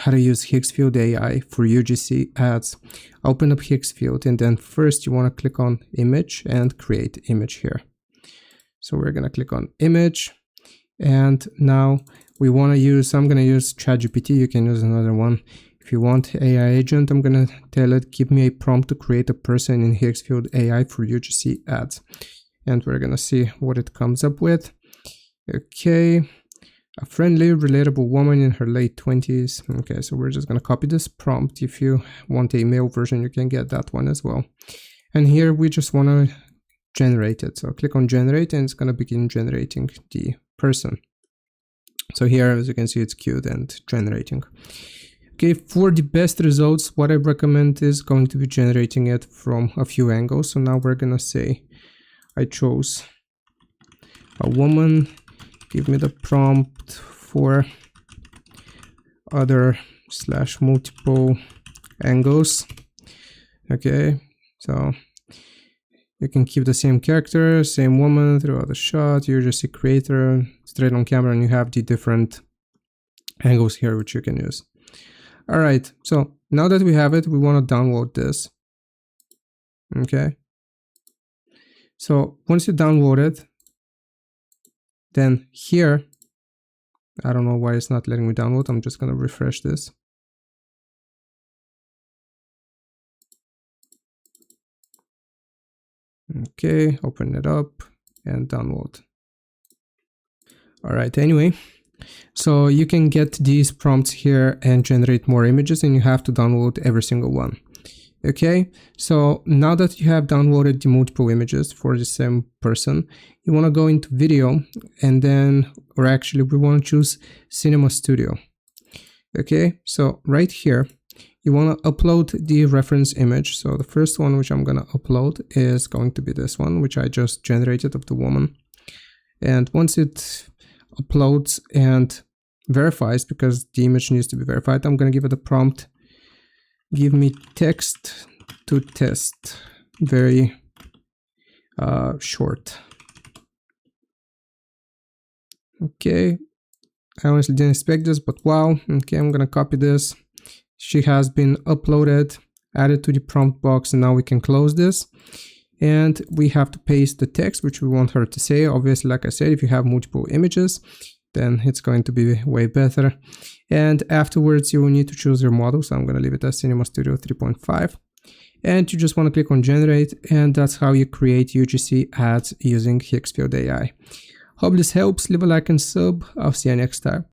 how to use Higgsfield AI for UGC ads. Open up Higgsfield, and then first you want to click on image and create image here. So we're going to click on image, and now we want to use, I'm going to use ChatGPT. You can use another one. If you want AI agent, I'm going to tell it, give me a prompt to create a person in Higgsfield AI for UGC ads. And we're going to see what it comes up with. Okay. A friendly, relatable woman in her late 20s. Okay, so we're just going to copy this prompt. If you want a male version, you can get that one as well. And here we just want to generate it. So click on generate, and it's going to begin generating the person. So here, as you can see, it's cute and generating. Okay, for the best results, what I recommend is going to be generating it from a few angles. So now we're going to say, I chose a woman. Give me the prompt for other/multiple angles. Okay, so you can keep the same character, same woman throughout the shot. You're just a creator, straight on camera, and you have the different angles here which you can use. All right, so now that we have it, we want to download this. Okay, so once you download it, then here, I don't know why it's not letting me download. I'm just going to refresh this. Okay, open it up and download. All right, anyway, so you can get these prompts here and generate more images, and you have to download every single one. Okay, so now that you have downloaded the multiple images for the same person, you want to go into video, and then, or actually we want to choose Cinema Studio. Okay, so right here, you want to upload the reference image. So the first one which I'm going to upload is going to be this one, which I just generated of the woman. And once it uploads and verifies, because the image needs to be verified, I'm going to give it a prompt. Give me text to test, very short. Okay, I honestly didn't expect this, but wow. Okay, I'm gonna copy this. She has been uploaded, added to the prompt box, and now we can close this. And we have to paste the text which we want her to say. Obviously, like I said, if you have multiple images, then it's going to be way better. And afterwards, you will need to choose your model. So I'm going to leave it as Cinema Studio 3.5. And you just want to click on generate. And that's how you create UGC ads using Higgsfield AI. Hope this helps. Leave a like and sub. I'll see you next time.